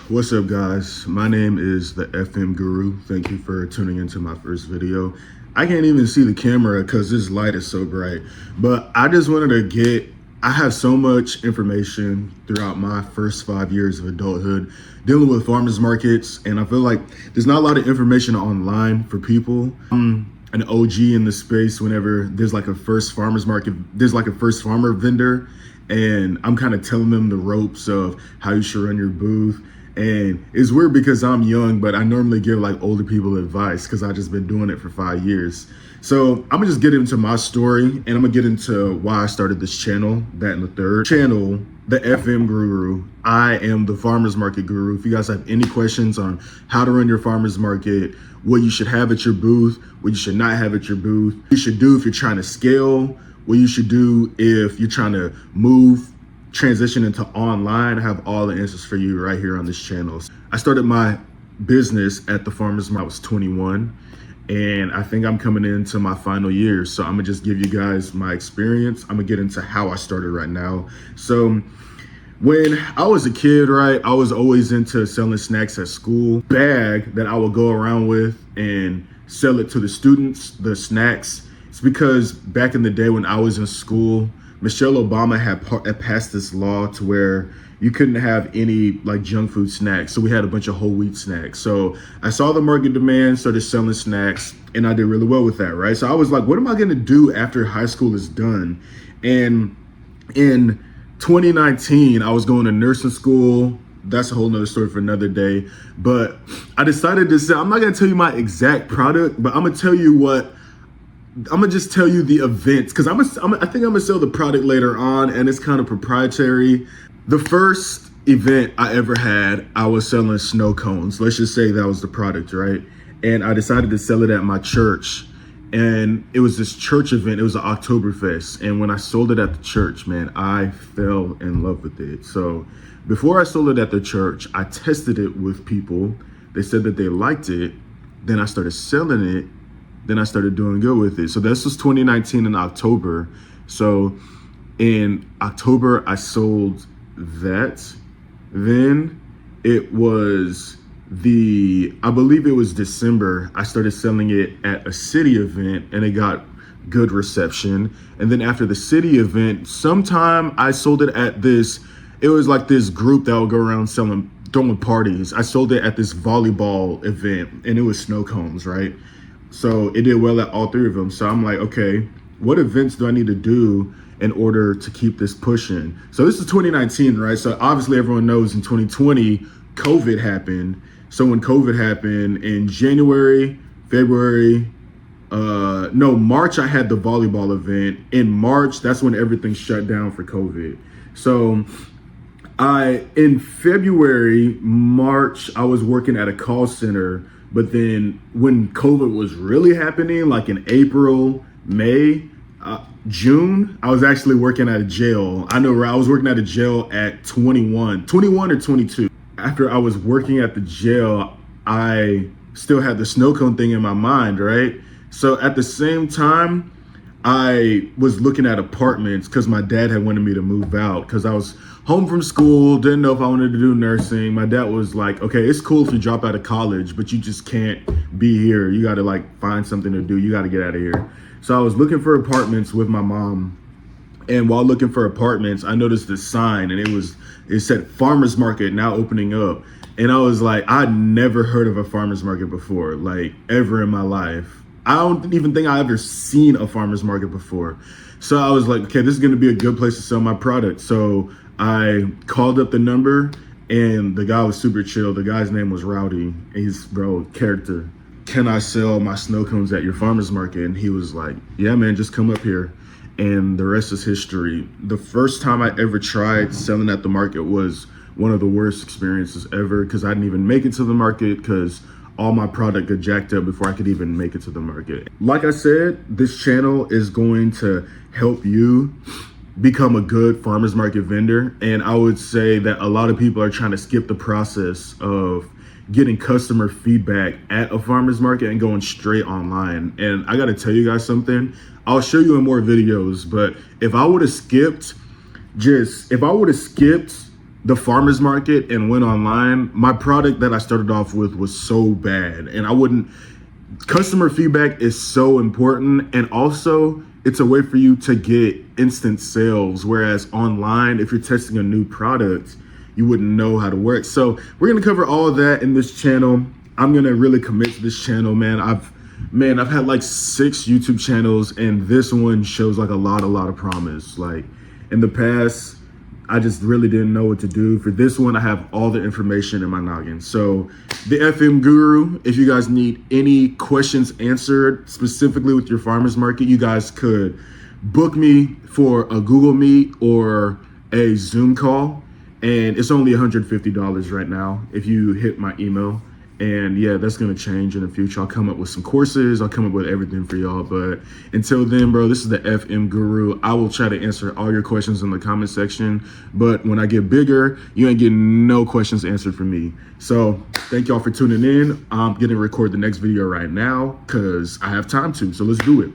What's up, guys? My name is the FM Guru. Thank you for tuning into my first video. I can't even see the camera because this light is so bright, but I just wanted to I have so much information throughout my first 5 years of adulthood dealing with farmers markets, and I feel like there's not a lot of information online for people. I'm an OG in the space. Whenever there's like a first farmers market, there's like a first farmer vendor, and I'm kind of telling them the ropes of how you should run your booth. And it's weird because I'm young, but I normally give like older people advice because I just been doing it for 5 years. So I'm gonna just get into my story, and I'm gonna get into why I started this channel, that and the third channel, the FM Guru. I am the farmers market guru. If you guys have any questions on how to run your farmers market, what you should have at your booth, what you should not have at your booth, what you should do if you're trying to scale, what you should do if you're trying to transition into online, I have all the answers for you right here on this channel. I started my business at the farmers market. I was 21, and I think I'm coming into my final year. So I'm gonna just give you guys my experience. I'm gonna get into how I started right now. So when I was a kid, right, I was always into selling snacks at school. Bag that I would go around with and sell it to the students, the snacks. It's because back in the day when I was in school, Michelle Obama had passed this law to where you couldn't have any like junk food snacks. So we had a bunch of whole wheat snacks. So I saw the market demand, started selling snacks, and I did really well with that, right? So I was like, what am I gonna do after high school is done? And in 2019, I was going to nursing school. That's a whole nother story for another day. But I decided to say, I'm not gonna tell you my exact product, but I'm gonna tell you I'm gonna just tell you the events, because I think I'm gonna sell the product later on, and it's kind of proprietary. The first event I ever had, I was selling snow cones. Let's just say that was the product, right? And I decided to sell it at my church, and it was this church event. It was an Oktoberfest, and when I sold it at the church, man, I fell in love with it. So before I sold it at the church, I tested it with people. They said that they liked it. Then I started selling it. Then I started doing good with it. So this was 2019 in October. So in October, I sold that. Then it was I believe it was December, I started selling it at a city event, and it got good reception. And then after the city event, sometime I sold it at it was like this group that would go around throwing parties. I sold it at this volleyball event, and it was snow cones, right? So it did well at all three of them. So I'm like, okay, what events do I need to do in order to keep this pushing? So this is 2019, right? So obviously everyone knows in 2020, COVID happened. So when COVID happened in March, I had the volleyball event. In March, that's when everything shut down for COVID. So in February, March, I was working at a call center. But then when COVID was really happening, like in April, May, June, I was actually working at a jail. I was working at a jail at 21 or 22. After I was working at the jail, I still had the snow cone thing in my mind, right? So at the same time, I was looking at apartments because my dad had wanted me to move out because I was home from school, didn't know if I wanted to do nursing. My dad was like, okay, it's cool if you drop out of college, but you just can't be here. You got to like find something to do. You got to get out of here. So I was looking for apartments with my mom. And while looking for apartments, I noticed this sign, and it said farmers market now opening up. And I was like, I'd never heard of a farmers market before, like ever in my life. I don't even think I ever seen a farmer's market before. So I was like, okay, this is going to be a good place to sell my product. So I called up the number, and the guy was super chill. The guy's name was Rowdy. He's character. Can I sell my snow cones at your farmer's market? And he was like, yeah, man, just come up here. And the rest is history. The first time I ever tried selling at the market was one of the worst experiences ever, because I didn't even make it to the market because all my product got jacked up before I could even make it to the market. Like I said, this channel is going to help you become a good farmers market vendor. And I would say that a lot of people are trying to skip the process of getting customer feedback at a farmers market and going straight online. And I got to tell you guys something. I'll show you in more videos, but if I would have skipped the farmer's market and went online, my product that I started off with was so bad. And I wouldn't, customer feedback is so important. And also, it's a way for you to get instant sales. Whereas online, if you're testing a new product, you wouldn't know how to work. So we're gonna cover all of that in this channel. I'm gonna really commit to this channel, man. I've had like 6 YouTube channels, and this one shows like a lot of promise. Like in the past, I just really didn't know what to do. For this one, I have all the information in my noggin. So the FM Guru, if you guys need any questions answered specifically with your farmer's market, you guys could book me for a Google Meet or a Zoom call. And it's only $150 right now if you hit my email. And yeah, that's gonna change in the future. I'll come up with some courses. I'll come up with everything for y'all. But until then, bro, this is the FM Guru. I will try to answer all your questions in the comment section. But when I get bigger, you ain't getting no questions answered from me. So thank y'all for tuning in. I'm gonna record the next video right now because I have time to. So let's do it.